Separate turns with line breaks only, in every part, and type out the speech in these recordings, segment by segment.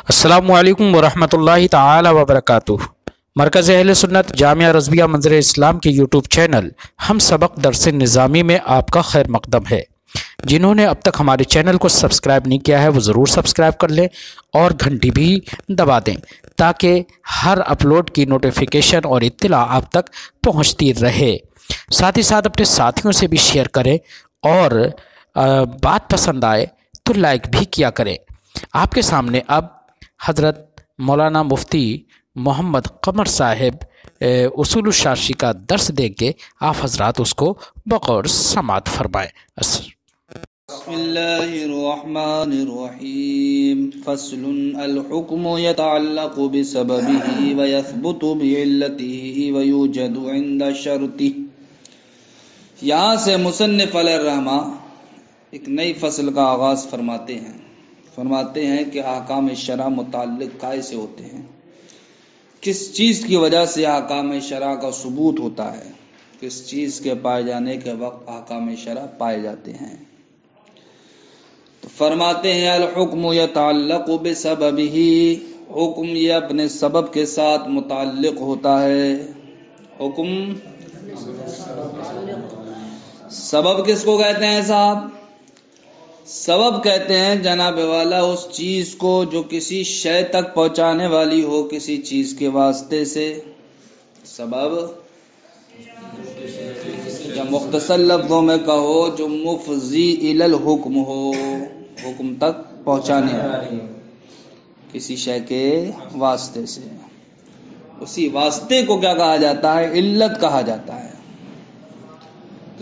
السلام علیکم ورحمۃ اللہ تعالی وبرکاتہ۔ مرکز اہل سنت جامعہ رضویہ منظر اسلام کے یوٹیوب چینل ہم سبق درس نظامی میں آپ کا خیر مقدم ہے۔ جنہوں نے اب تک ہمارے چینل کو سبسکرائب نہیں کیا ہے وہ ضرور سبسکرائب کر لیں اور گھنٹی بھی دبا دیں تاکہ ہر اپلوڈ کی نوٹیفیکیشن اور اطلاع آپ تک پہنچتی رہے۔ ساتھ ہی ساتھ اپنے ساتھیوں سے بھی شیئر کریں اور بات پسند آئے تو لائک بھی کیا کریں۔ آپ کے سامنے اب حضرت مولانا مفتی محمد قمر صاحب اصول الشاشی کا درس دیں گے، آپ حضرات اس کو بغور سماعت فرمائیں۔
بسم اللہ الرحمن الرحیم۔ فصل الحکم يتعلق بسببه ويثبت بعلته ويوجد عند شرطه۔ یہاں سے مصنف علیہ الرحمہ ایک نئی فصل کا آغاز فرماتے ہیں کہ احکام شرع متعلق کائے سے ہوتے ہیں، کس چیز کی وجہ سے احکام شرع کا ثبوت ہوتا ہے، کس چیز کے پائے جانے کے وقت احکام شرع پائے جاتے ہیں۔ تو فرماتے ہیں الحکم یتعلق بسببہ، حکم یہ اپنے سبب کے ساتھ متعلق ہوتا ہے۔ حکم سبب کس کو کہتے ہیں صاحب؟ سبب کہتے ہیں جناب والا اس چیز کو جو کسی شے تک پہنچانے والی ہو کسی چیز کے واسطے سے۔ سبب یا مختصر لفظوں میں کہو جو مفضی الی الحکم ہو، حکم تک پہنچانے والی کسی شے کے واسطے سے، اسی واسطے کو کیا کہا جاتا ہے؟ علت کہا جاتا ہے۔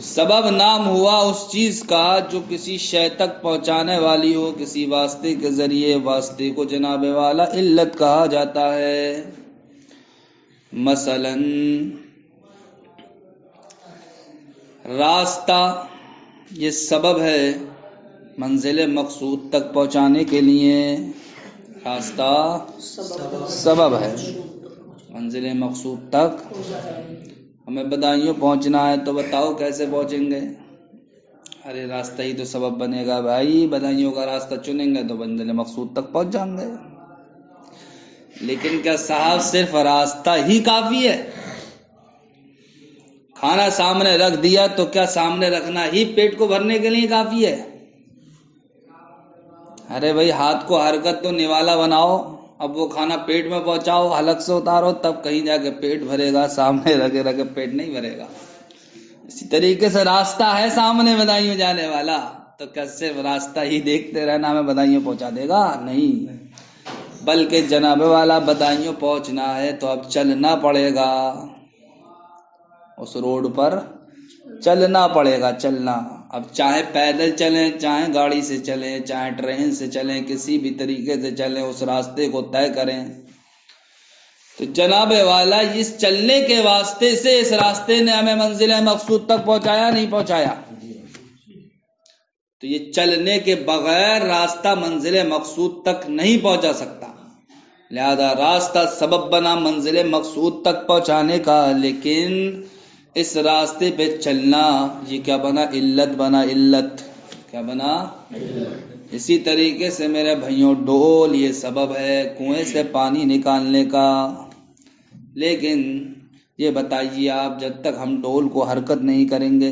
سبب نام ہوا اس چیز کا جو کسی شے تک پہنچانے والی ہو کسی واسطے کے ذریعے، واسطے کو جناب والا علت کہا جاتا ہے۔ مثلا راستہ یہ سبب ہے منزل مقصود تک پہنچانے کے لیے، راستہ سبب ہے منزل مقصود تک۔ ہمیں بدایوں پہنچنا ہے تو بتاؤ کیسے پہنچیں گے؟ ارے راستہ ہی تو سبب بنے گا بھائی، بدایوں کا راستہ چنیں گے تو منزل مقصود تک پہنچ جائیں گے۔ لیکن کیا صاحب صرف راستہ ہی کافی ہے؟ کھانا سامنے رکھ دیا تو کیا سامنے رکھنا ہی پیٹ کو بھرنے کے لیے کافی ہے؟ ارے بھائی ہاتھ کو حرکت تو نوالا بناؤ، اب وہ کھانا پیٹ میں پہنچاؤ، حلق سے اتارو تب کہیں جا کے پیٹ بھرے گا، سامنے رکھے پیٹ نہیں بھرے گا۔ اسی طریقے سے راستہ ہے سامنے بدایوں جانے والا، تو کیا صرف راستہ ہی دیکھتے رہنا ہمیں بدایوں پہنچا دے گا؟ نہیں، بلکہ جناب والا بدایوں پہنچنا ہے تو اب چلنا پڑے گا، اس روڈ پر چلنا پڑے گا، چلنا۔ اب چاہے پیدل چلیں، چاہے گاڑی سے چلیں، چاہے ٹرین سے چلیں، کسی بھی طریقے سے چلیں، اس راستے کو طے کریں۔ تو جناب والا اس چلنے کے واسطے سے اس راستے نے ہمیں منزل مقصود تک پہنچایا نہیں پہنچایا؟ تو یہ چلنے کے بغیر راستہ منزل مقصود تک نہیں پہنچا سکتا، لہذا راستہ سبب بنا منزل مقصود تک پہنچانے کا، لیکن اس راستے پہ چلنا یہ کیا بنا؟ علت بنا، علت کیا بنا؟ اسی طریقے سے میرے بھائیوں ڈول یہ سبب ہے کنویں سے پانی نکالنے کا، لیکن یہ بتائیے آپ جب تک ہم ڈول کو حرکت نہیں کریں گے،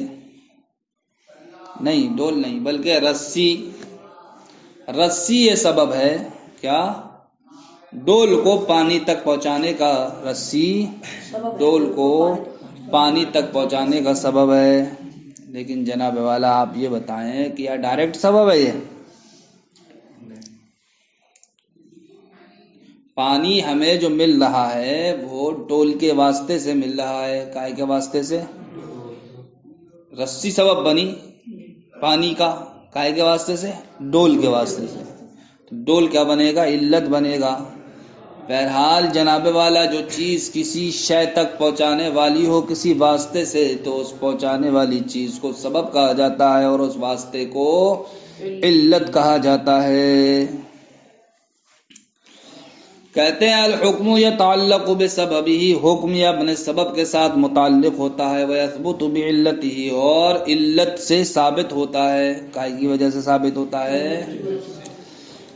نہیں ڈول نہیں بلکہ رسی یہ سبب ہے، کیا؟ ڈول کو پانی تک پہنچانے کا، رسی ڈول کو پانی تک پہنچانے کا سبب ہے۔ لیکن جناب والا آپ یہ بتائیں کہ یہ ڈائریکٹ سبب ہے؟ یہ پانی ہمیں جو مل رہا ہے وہ ڈول کے واسطے سے مل رہا ہے، کائے کے واسطے سے؟ رسی سبب بنی پانی کا، کائے کے واسطے سے؟ ڈول کے واسطے سے۔ تو ڈول کیا بنے گا؟ علت بنے گا۔ بہرحال جناب والا جو چیز کسی شے تک پہنچانے والی ہو کسی واسطے سے، تو اس پہنچانے والی چیز کو سبب کہا جاتا ہے اور اس واسطے کو علت کہا جاتا ہے۔ کہتے ہیں الحکم یتعلق بسببہ، حکم یہ اپنے سبب کے ساتھ متعلق ہوتا ہے، ویثبت بعلتہ، اور علت سے ثابت ہوتا ہے۔ کائے کی وجہ سے ثابت ہوتا ہے؟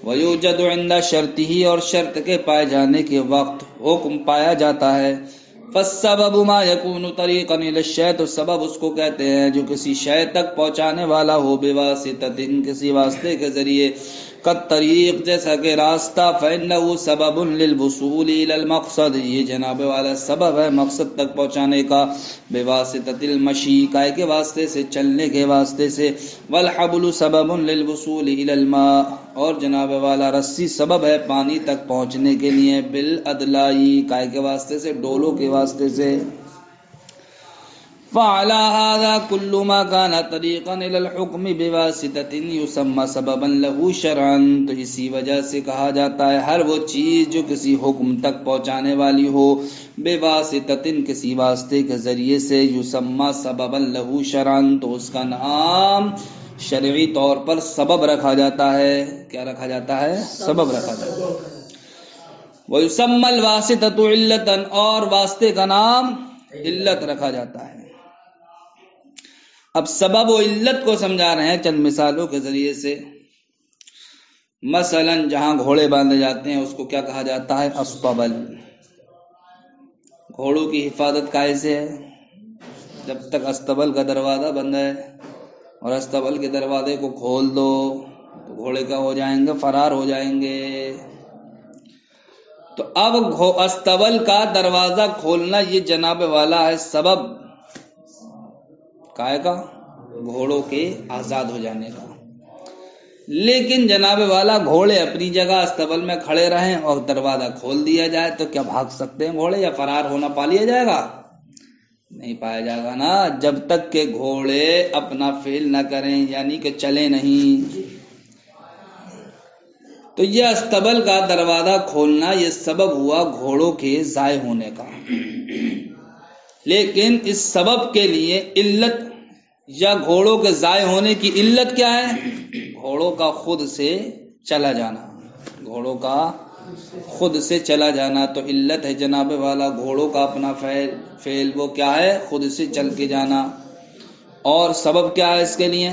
وَيُوجَدُ عِنْدَ شَرْطِهِ اور شرط کے پائے جانے کے وقت حکم پایا جاتا ہے. فَالسَّبَبُ مَا يَكُونُ طَرِيقًا إِلَى الشَّيْءِ تو سبب اس کو کہتے ہیں جو کسی شے تک پہنچانے والا ہو بِوَاسِطَةٍ کسی واسطے کے ذریعے. طریق جیسا کہ راستہ فإنه سبب للوصول إلى المقصد یہ جناب والا سبب ہے مقصد تک پہنچانے کا. بواسطۃ المشی کائے کے واسطے سے چلنے کے واسطے سے. والحبل سبب للوصول إلى الماء اور جناب والا رسی سبب ہے پانی تک پہنچنے کے لیے. بالادلائی کائے کے واسطے سے ڈولوں کے واسطے سے. فعلى هذا كل ما كان طريقا الى الحكم بواسطة يسمى سببا له شرعا تو اسی وجہ سے کہا جاتا ہے ہر وہ چیز جو کسی حکم تک پہنچانے والی ہو بواسطة کسی واسطے کے ذریعے سے يسمى سببا له شرعا تو اس کا نام شرعی طور پر سبب رکھا جاتا ہے. کیا رکھا جاتا ہے؟ سبب رکھا جاتا ہے. ويسمى الواسطة علة اور واسطے کا نام علت رکھا جاتا ہے. اب سبب و علت کو سمجھا رہے ہیں چند مثالوں کے ذریعے سے. مثلا جہاں گھوڑے باندھے جاتے ہیں اس کو کیا کہا جاتا ہے؟ اسطبل. گھوڑوں کی حفاظت کیسے ہے؟ جب تک اسطبل کا دروازہ بند ہے اور اسطبل کے دروازے کو کھول دو تو گھوڑے کا ہو جائیں گے، فرار ہو جائیں گے. تو اب اسطبل کا دروازہ کھولنا یہ جناب والا ہے سبب کائے کا؟ گھوڑوں کے آزاد ہو جانے کا. لیکن جناب والا گھوڑے اپنی جگہ اسطبل میں کھڑے رہیں اور دروازہ کھول دیا جائے تو کیا بھاگ سکتے ہیں گھوڑے یا فرار ہونا پا لیا جائے گا؟ نہیں پایا جائے گا نا، جب تک کہ گھوڑے اپنا فعل نہ کریں یعنی کہ چلے نہیں. تو یہ اسطبل کا دروازہ کھولنا یہ سبب ہوا گھوڑوں کے ضائع ہونے کا. لیکن اس سبب کے لیے علت یا گھوڑوں کے ضائع ہونے کی علت کیا ہے؟ گھوڑوں کا خود سے چلا جانا. گھوڑوں کا خود سے چلا جانا تو علت ہے جناب والا گھوڑوں کا اپنا فعل وہ کیا ہے؟ خود سے چل کے جانا. اور سبب کیا ہے اس کے لیے؟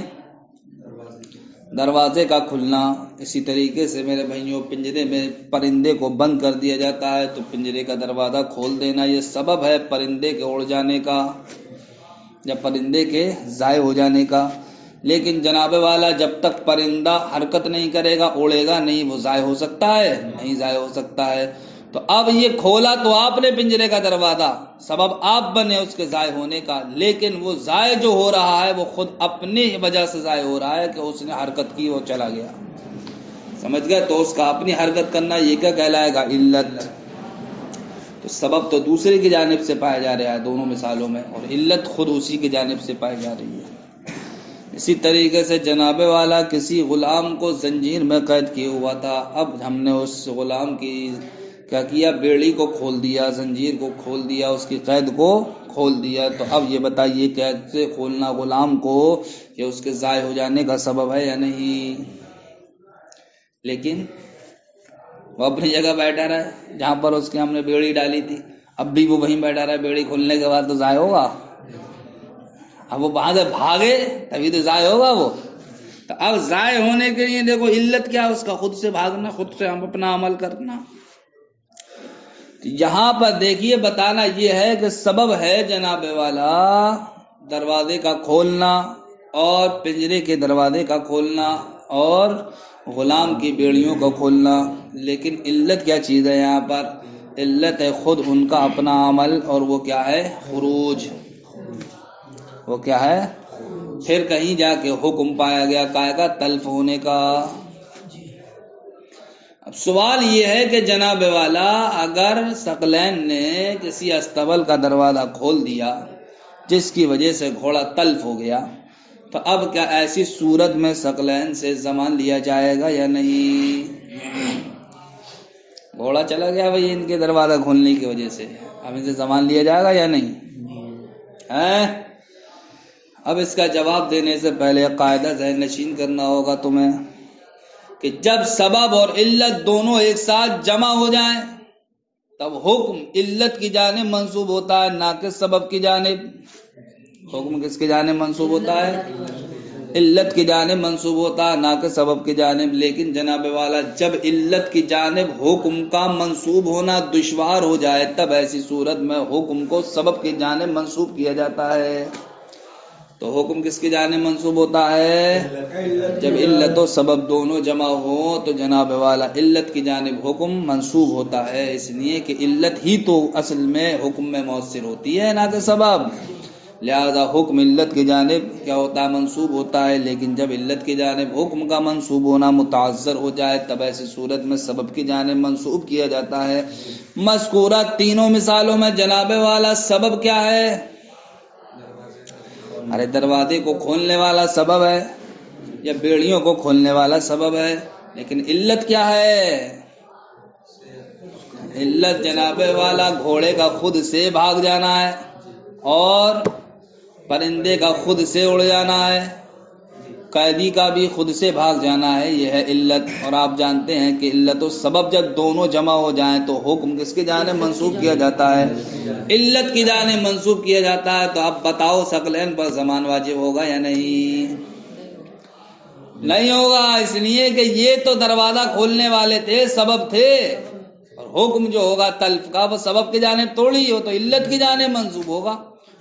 دروازے کا کھلنا. اسی طریقے سے میرے بھائیوں پنجرے میں پرندے کو بند کر دیا جاتا ہے تو پنجرے کا دروازہ کھول دینا یہ سبب ہے پرندے کے اڑ جانے کا یا پرندے کے ضائع ہو جانے کا. لیکن جناب والا جب تک پرندہ حرکت نہیں کرے گا اڑے گا نہیں وہ ضائع ہو سکتا ہے؟ نہیں ضائع ہو سکتا ہے. تو اب یہ کھولا تو آپ نے پنجرے کا دروازہ، سبب آپ بنے اس کے ضائع ہونے کا، لیکن وہ ضائع جو ہو رہا ہے وہ خود اپنی وجہ سے ضائع ہو رہا ہے کہ اس نے حرکت کی وہ چلا گیا. سمجھ گئے؟ تو اس کا اپنی حرکت کرنا یہ کیا کہلائے گا؟ علت. تو سبب تو دوسرے کی جانب سے پایا جا رہا ہے دونوں مثالوں میں اور علت خود اسی کی جانب سے پائی جا رہی ہے. اسی طریقے سے جناب والا کسی غلام کو زنجیر میں قید کیا ہوا تھا. اب ہم نے اس غلام کی کیا کیا؟ بیڑی کو کھول دیا، زنجیر کو کھول دیا، اس کی قید کو کھول دیا. تو اب یہ بتائیے کیسے کھولنا غلام کو یہ اس کے ضائع ہو جانے کا سبب ہے یا نہیں؟ لیکن وہ اپنی جگہ بیٹھا رہا جہاں پر اس کے ہم نے بیڑی ڈالی تھی، اب بھی وہ وہیں بیٹھا رہا. بیڑی کھولنے کے بعد تو ضائع ہوگا. اب وہ وہاں سے بھاگے تبھی تو ضائع ہوگا وہ. تو اب ضائع ہونے کے لیے دیکھو علت کیا؟ اس کا خود سے بھاگنا، خود سے ہم اپنا عمل کرنا. یہاں پر دیکھیے بتانا یہ ہے کہ سبب ہے جناب والا دروازے کا کھولنا اور پنجرے کے دروازے کا کھولنا اور غلام کی بیڑیوں کا کھولنا. لیکن علت کیا چیز ہے یہاں پر؟ علت ہے خود ان کا اپنا عمل اور وہ کیا ہے؟ خروج. وہ کیا ہے؟ پھر کہیں جا کے حکم پایا گیا کائے کا؟ تلف ہونے کا. اب سوال یہ ہے کہ جناب والا اگر ثقلین نے کسی اسطبل کا دروازہ کھول دیا جس کی وجہ سے گھوڑا تلف ہو گیا تو اب کیا ایسی صورت میں ثقلین سے ضمان لیا جائے گا یا نہیں؟ گھوڑا چلا گیا بھائی ان کے دروازہ کھولنے کی وجہ سے، اب ان سے ضمان لیا جائے گا یا نہیں؟ اب اس کا جواب دینے سے پہلے قاعدہ ذہن نشین کرنا ہوگا تمہیں کہ جب سبب اور علت دونوں ایک ساتھ جمع ہو جائیں تب حکم علت کی جانب منسوب ہوتا ہے نہ کہ سبب کی جانب. حکم کس کی جانب منسوب ہوتا ہے؟ علت کی جانب منسوب ہوتا ہے نہ کہ سبب کی جانب. لیکن جناب والا جب علت کی جانب حکم کا منسوب ہونا دشوار ہو جائے تب ایسی صورت میں حکم کو سبب کی جانب منسوب کیا جاتا ہے. تو حکم کس کی جانب منسوب ہوتا ہے؟ جب علت و سبب دونوں جمع ہو تو جناب والا علت کی جانب حکم منسوب ہوتا ہے، اس لیے کہ علت ہی تو اصل میں حکم میں مؤثر ہوتی ہے نہ کہ سبب. لہذا حکم علت کی جانب کیا ہوتا ہے؟ منسوب ہوتا ہے. لیکن جب علت کی جانب حکم کا منسوب ہونا متعذر ہو جائے تب ایسی صورت میں سبب کی جانب منسوب کیا جاتا ہے. مذکورہ تینوں مثالوں میں جناب والا سبب کیا ہے؟ ارے دروازے کو کھولنے والا سبب ہے یا بیڑیوں کو کھولنے والا سبب ہے. لیکن علت کیا ہے؟ علت جناب والا گھوڑے کا خود سے بھاگ جانا ہے اور پرندے کا خود سے اڑ جانا ہے، قیدی کا بھی خود سے بھاگ جانا ہے، یہ ہے علت. اور آپ جانتے ہیں کہ علت و سبب جب دونوں جمع ہو جائیں تو حکم کس کی جانب منسوب کیا جاتا ہے؟ علت کی جانب منسوب کیا جاتا ہے. تو اب بتاؤ ثقلین پر زمان واجب ہوگا یا نہیں؟ نہیں ہوگا، اس لیے کہ یہ تو دروازہ کھولنے والے تھے، سبب تھے، اور حکم جو ہوگا تلف کا وہ سبب کی جانب توڑی ہو تو علت کی جانب منسوب ہوگا.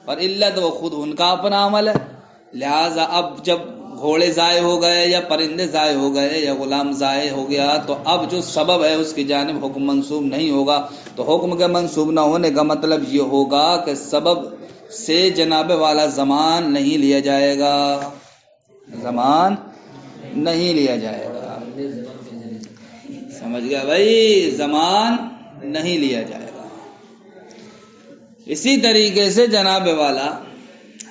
اور علت وہ خود ان کا اپنا عمل ہے. لہذا اب جب گھوڑے ضائع ہو گئے یا پرندے ضائع ہو گئے یا غلام ضائع ہو گیا تو اب جو سبب ہے اس کی جانب حکم منسوب نہیں ہوگا. تو حکم کے منسوب نہ ہونے کا مطلب یہ ہوگا کہ سبب سے جناب والا زمان نہیں لیا جائے گا، زمان نہیں لیا جائے گا. سمجھ گیا بھائی؟ زمان نہیں لیا جائے گا. اسی طریقے سے جناب والا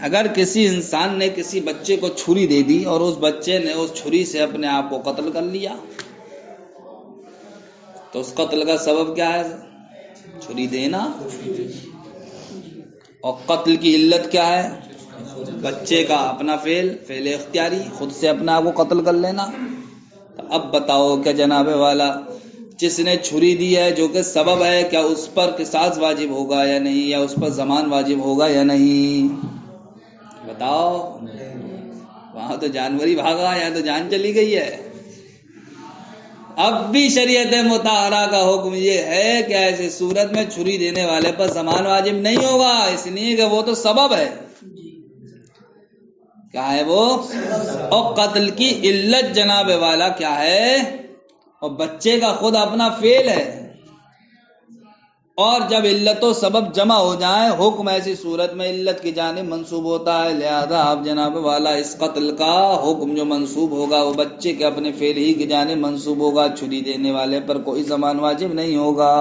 اگر کسی انسان نے کسی بچے کو چھری دے دی اور اس بچے نے اس چھری سے اپنے آپ کو قتل کر لیا تو اس قتل کا سبب کیا ہے؟ چھری دینا. اور قتل کی علت کیا ہے؟ بچے کا اپنا فعل اختیاری، خود سے اپنے آپ کو قتل کر لینا. تو اب بتاؤ کیا جناب والا جس نے چھری دی ہے جو کہ سبب ہے کیا اس پر قصاص واجب ہوگا یا نہیں، یا اس پر زمان واجب ہوگا یا نہیں؟ بتاؤ. وہاں تو جانور ہی بھاگا، یہاں تو جان چلی گئی ہے. اب بھی شریعت مطہرہ کا حکم یہ ہے کہ ایسی صورت میں چھری دینے والے پر زمان واجب نہیں ہوگا، اس لیے کہ وہ تو سبب ہے. کیا ہے وہ؟ اور قتل کی علت جناب والا کیا ہے؟ اور بچے کا خود اپنا فعل ہے. اور جب علت و سبب جمع ہو جائیں حکم ایسی صورت میں علت کی جانب منسوب ہوتا ہے. لہذا آپ جناب والا اس قتل کا حکم جو منسوب ہوگا وہ بچے کے اپنے فعل ہی کی جانب منسوب ہوگا، چھری دینے والے پر کوئی زمان واجب نہیں ہوگا.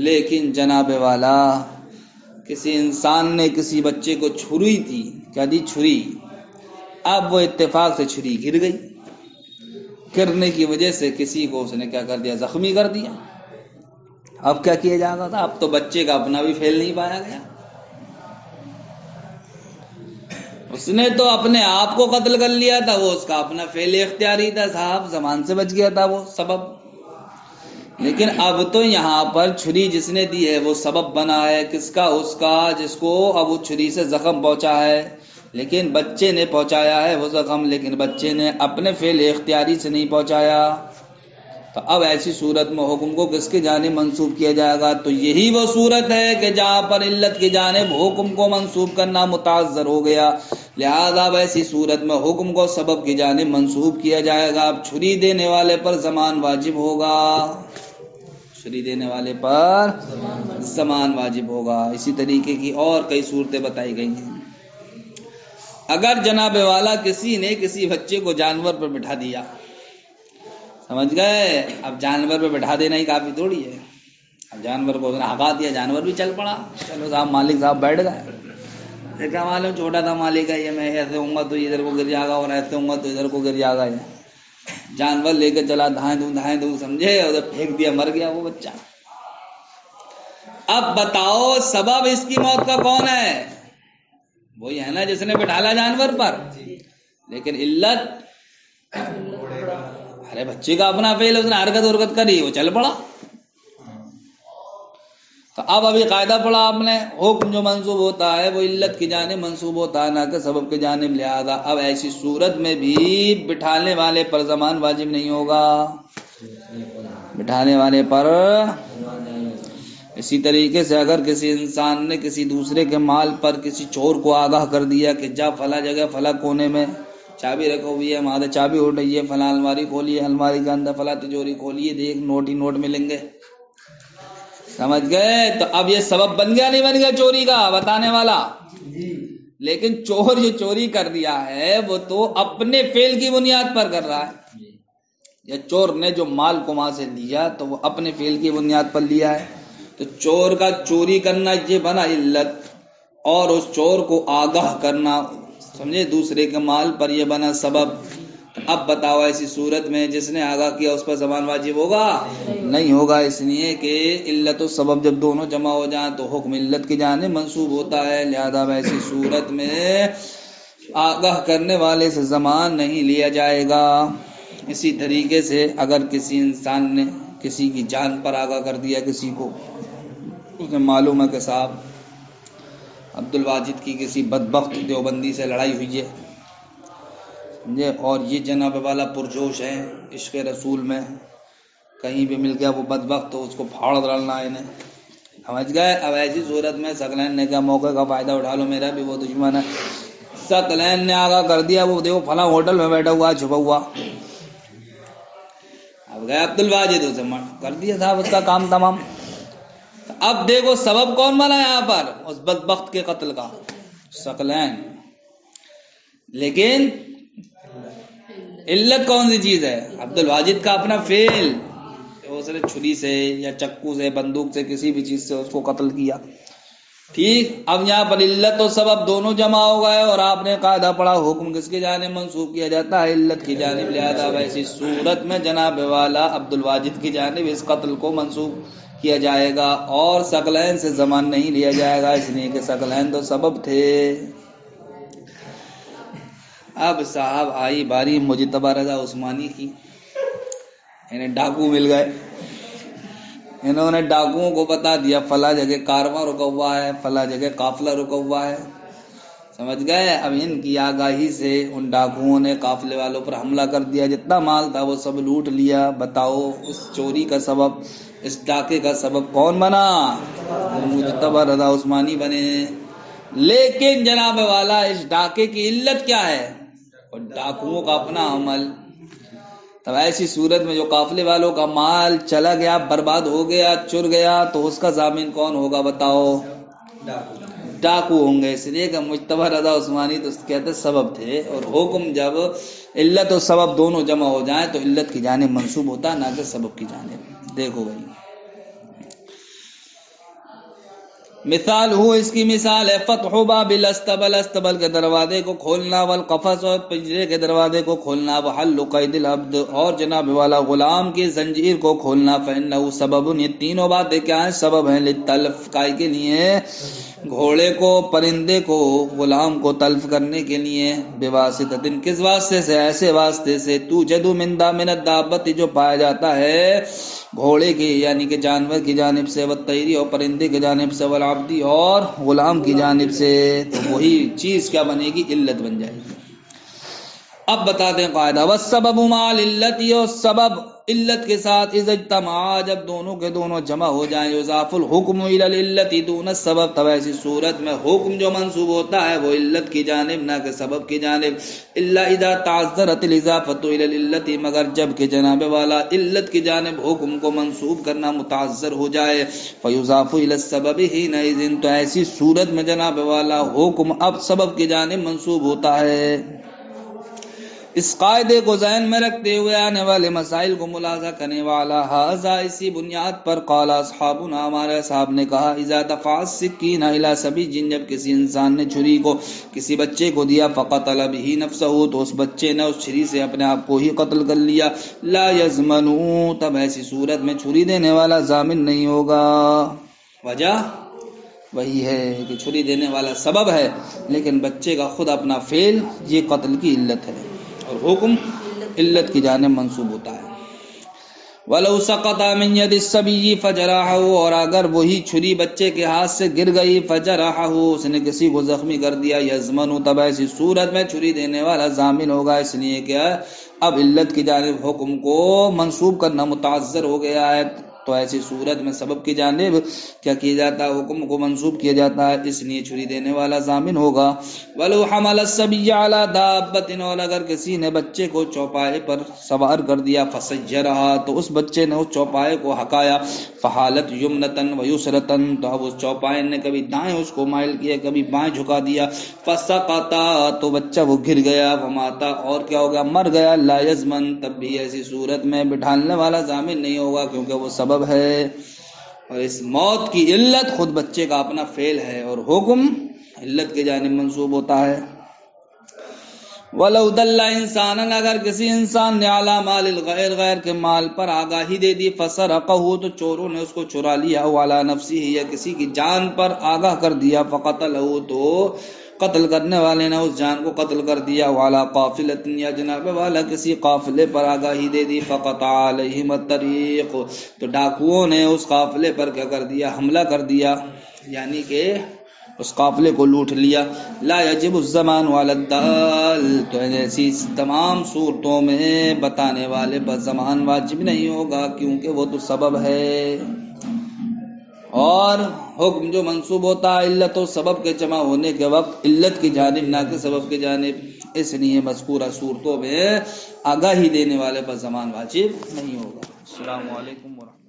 لیکن جناب والا کسی انسان نے کسی بچے کو چھری دی، کیا دی؟ چھری. اب وہ اتفاق سے چھری گر گئی، گرنے کی وجہ سے کسی کو اس نے کیا کر دیا؟ زخمی کر دیا. اب کیا کیا جاتا تھا؟ اب تو بچے کا اپنا بھی فعل نہیں پایا گیا، اس نے تو اپنے آپ کو قتل کر لیا تھا، وہ اس کا اپنا فعل اختیاری تھا صاحب، زمان سے بچ گیا تھا وہ سبب. لیکن اب تو یہاں پر چھری جس نے دی ہے وہ سبب بنا ہے. کس کا؟ اس کا جس کو اب وہ چھری سے زخم پہنچا ہے. لیکن بچے نے پہنچایا ہے وہ زخم، لیکن بچے نے اپنے فعل اختیاری سے نہیں پہنچایا. تو اب ایسی صورت میں حکم کو کس کی جانب منسوب کیا جائے گا؟ تو یہی وہ صورت ہے کہ جہاں پر علت کی جانب حکم کو منسوب کرنا متعذر ہو گیا، لہذا ایسی صورت میں حکم کو سبب کی جانب منسوب کیا جائے گا. اب چھری دینے والے پر زمان واجب ہوگا، چھری دینے والے پر زمان واجب ہوگا. اسی طریقے کی اور کئی صورتیں بتائی گئی ہیں. اگر جناب والا کسی نے کسی بچے کو جانور پر بٹھا دیا، سمجھ گئے؟ اب جانور پہ بٹھا دینا ہی کافی تھوڑی ہے. اب جانور کو ہکا دیا، جانور بھی چل پڑا. چلو صاحب مالک صاحب بیٹھ گئے، کیا معلوم چھوٹا تھا مالک ہے، یہ میں ایسے ہوں گا تو ادھر کو گر جائے گا اور ایسے ہوں گا تو ادھر کو گر جائے گا. جانور لے کے چلا دھائیں دوں سمجھے، ادھر پھینک دیا، مر گیا وہ بچہ. اب بتاؤ سبب اس کی موت کا کون ہے؟ وہی ہے نا جس نے بٹھالا جانور پر. لیکن علت ارے بچے کا اپنا فعل، اس نے حرکت کری، وہ چل پڑا. تو اب ابھی قاعدہ پڑھا آپ نے، حکم جو منسوب ہوتا ہے وہ علت کی جانب منسوب ہوتا ہے نہ کہ سبب کی جانب، لہذا اب ایسی صورت میں بھی بٹھانے والے پر زمان واجب نہیں ہوگا، بٹھانے والے پر۔ اسی طریقے سے اگر کسی انسان نے کسی دوسرے کے مال پر کسی چور کو آگاہ کر دیا کہ جا فلاں جگہ فلاں کونے میں چابی رکھی ہوئی ہے، وہاں سے چابی اٹھائیے، فلاں الماری کھولیے، الماری کے اندر فلاں تجوری کھولیے، دیکھ نوٹ ہی نوٹ ملیں گے، سمجھ گئے؟ تو اب یہ سبب بن گیا نہیں بن گیا چوری کا بتانے والا؟ لیکن چور جو چوری کر دیا ہے وہ تو اپنے فعل کی بنیاد پر کر رہا ہے، یا چور نے جو مال کو وہاں سے لیا تو وہ اپنے فعل کی بنیاد پر لیا ہے، تو چور کا چوری کرنا یہ بنا علت، اور اس چور کو آگاہ کرنا سمجھے دوسرے کے مال پر یہ بنا سبب۔ اب بتاؤ ایسی صورت میں جس نے آگاہ کیا اس پر زمان واجب ہوگا؟ نہیں ہوگا، اس لیے کہ علت و سبب جب دونوں جمع ہو جائیں تو حکم علت کی جانب منسوب ہوتا ہے، لہذا ایسی صورت میں آگاہ کرنے والے سے زمان نہیں لیا جائے گا۔ اسی طریقے سے اگر کسی انسان نے کسی کی جان پر آگاہ کر دیا، کسی کو اسے معلوم ہے کہ صاحب عبد الواجد کی کسی بدبخت دیوبندی سے لڑائی ہوئی ہے اور یہ جناب والا پرجوش ہے عشق رسول میں، کہیں بھی مل گیا وہ بدبخت تو اس کو پھاڑ ڈالنا ہے انہیں، سمجھ گئے؟ اب ایسی صورت میں ثقلین نے کیا موقع کا فائدہ اٹھا لو، میرا بھی وہ دشمن ہے، ثقلین نے آگاہ کر دیا وہ دیکھو فلاں ہوٹل میں بیٹھا ہوا چھپا ہوا، اب گئے عبد الواجد اسے کر دیا صاحب اس کا کام تمام۔ اب دیکھو سبب کون بنا یہاں پر اس بدبخت کے قتل کا؟ ثقلین، لیکن علت کون سی چیز ہے؟ عبد الواجد کا اپنا فعل، اس نے چھری سے یا چکو سے بندوق سے کسی بھی چیز سے اس کو قتل کیا، ٹھیک۔ اب یہاں پر علت و سبب دونوں جمع ہو گئے اور آپ نے قاعدہ پڑھا حکم کس کی جانب منسوب کیا جاتا ہے؟ علت کی جانب، لہذا ایسی صورت میں جناب والا عبد الواجد کی جانب اس قتل کو منسوب کیا جائے گا اور ثقلین سے زمان نہیں لیا جائے گا، اس لیے کہ ثقلین تو سبب تھے۔ اب صاحب آئی باری مجتبی رضا عثمانی کی، انہیں ڈاکو مل گئے، انہوں نے ڈاکوؤں کو بتا دیا فلاں جگہ کارواں رکا ہوا ہے، فلاں جگہ قافلہ رکا ہوا ہے، سمجھ گئے؟ اب ان کی آگاہی سے ان ڈاکوؤں نے قافلے والوں پر حملہ کر دیا، جتنا مال تھا وہ سب لوٹ لیا۔ بتاؤ اس چوری کا سبب، اس ڈاکے کا سبب کون بنا؟ مجتبی رضا عثمانی بنے۔ لیکن جناب والا اس ڈاکے کی علت کیا ہے؟ اور ڈاکوؤں کا اپنا عمل۔ تب ایسی صورت میں جو قافلے والوں کا مال چلا گیا، برباد ہو گیا، چر گیا، تو اس کا ضامن کون ہوگا بتاؤ؟ ڈاکو ہوں گے، اس لیے کہ مجتبی رضا عثمانی تو کہتے سبب تھے، اور حکم جب علت و سبب دونوں جمع ہو جائیں تو علت کی جانب منسوب ہوتا ہے نہ کہ سبب کی جانب۔ دیکھو بھائی مثال ہو، اس کی مثال ہے فتح باب الاستبل، استبل کے دروازے کو کھولنا، والقفص اور پنجرے کے دروازے کو کھولنا، وحل قید العبد اور جناب والا غلام کی زنجیر کو کھولنا، فإنه سبب، یہ تینوں باتیں کیا ہیں؟ سبب ہیں، للتلف، کائے کے لیے؟ گھوڑے کو، پرندے کو، غلام کو تلف کرنے کے لیے، بواسطۃ، کس واسطے سے؟ ایسے واسطے سے توجد من الدابۃ، جو پایا جاتا ہے گھوڑے کی یعنی کہ جانور کی جانب سے، والطیری اور پرندے کی جانب سے، والعبدی اور غلام کی جانب سے، تو وہی چیز کیا بنے گی؟ علت بن جائے گی۔ اب بتاتے ہیں قاعدہ، والسبب مع العلت، اور سبب علت کے ساتھ، اذا اجتمعا، جب دونوں کے دونوں جمع ہو جائیں، یضاف الحکم الى العلت دون السبب، تب ایسی صورت میں حکم جو منسوب ہوتا ہے وہ علت کی جانب نہ کہ سبب کی جانب، الا اذا تعذرت الاضافۃ الى العلت، مگر جب کہ جناب والا علت کی جانب حکم کو منسوب کرنا متعذر ہو جائے، فیضاف الى السبب حینئذ، تو ایسی صورت میں جناب والا حکم اب سبب کی جانب منسوب ہوتا ہے۔ اس قاعدے کو ذہن میں رکھتے ہوئے آنے والے مسائل کو ملاحظہ کرنے والا، ھذا، اسی بنیاد پر، قال اصحابنا، ہمارے اصحاب نے کہا، اذا دفع السکین الی سبی، جب کسی انسان نے چھری کو کسی بچے کو دیا، فقتل به نفسہ، تو اس بچے نے اس چھری سے اپنے آپ کو ہی قتل کر لیا، لا یضمن، تب ایسی صورت میں چھری دینے والا ضامن نہیں ہوگا۔ وجہ وہی ہے کہ چھری دینے والا سبب ہے، لیکن بچے کا خود اپنا فعل یہ قتل کی علت ہے، اور حکم علت کی جانب منسوب ہوتا ہے۔ وَلَوْ سَقَطَ مِنْ يَدِ الصَّبِيِّ فَجَرَحَهُ، اور اگر وہی چھری بچے کے ہاتھ سے گر گئی، فَجَرَحَهُ، اس نے کسی کو زخمی کر دیا، یزمن، تب ایسی صورت میں چھری دینے والا ضامن ہوگا، اس لیے کہ اب علت کی جانب حکم کو منسوب کرنا متعذر ہو گیا ہے، تو ایسی صورت میں سبب کی جانب کیا کیا جاتا ہے، حکم کو منسوب کیا جاتا ہے، اس لیے چھری دینے والا ضامن ہوگا۔ وَلَوْ حَمَلَ الصَّبِيَّ عَلَى دَابَّةٍ، اور اگر کسی نے بچے کو چوپائے پر سوار کر دیا، فَسَيَّرَهَا، تو اس بچے نے اس چوپائے کو ہکایا، فَحَالَتْ يُمْنَةً وَيُسْرَةً، تو اب اس چوپائے نے کبھی دائیں اس کو مائل کیا، کبھی بائیں جھکا دیا، فَسَقَطَ، تو بچہ وہ گر گیا، وَمَاتَ، اور کیا ہو گیا، مر گیا، لَا يَزْمَنْ، تب بھی ایسی صورت میں بٹھالنے والا ضامن نہیں ہوگا، کیونکہ وہ سبب ہے، اور اس موت کی علت خود بچے کا اپنا فعل ہے، اور حکم علت کی جانب منسوب ہوتا ہے۔ وَلَوْ دَلَّ إِنسَانًا، اگر کسی انسان نے عَلَى مَالِ الْغَيْرِ، غیر کے مال پر آگاہی دے دی، فَسَرَقَهُ، تو چوروں نے اس کو چرا لیا، وَعَلَى نَفْسِهِ، یا کسی کی جان پر آگاہ کر دیا، فَقَتَلَهُ، تو قتل کرنے والے نے اس جان کو قتل کر دیا، وَعَلَى قَافِلَةٍ، یا جناب والا کسی قافلے پر آگاہی دے دی، فَقَطَعَ عَلَيْهِمُ الطَّرِيقُ، تو ڈاکوؤں نے اس قافلے پر کیا کر دیا، حملہ کر دیا، یعنی کہ اس قافلے کو لوٹ لیا۔ لا یجب الضمان علی الدال، تو ایسی تمام صورتوں میں بتانے والے پر ضمان واجب نہیں ہوگا، کیونکہ وہ تو سبب ہے، اور حکم جو منسوب ہوتا ہے علت و سبب کے جمع ہونے کے وقت علت کی جانب نہ کہ سبب کی جانب، اس لیے مذکورہ صورتوں میں آگاہی دینے والے پر ضمان واجب نہیں ہوگا۔ السلام علیکم ورحمۃ اللہ۔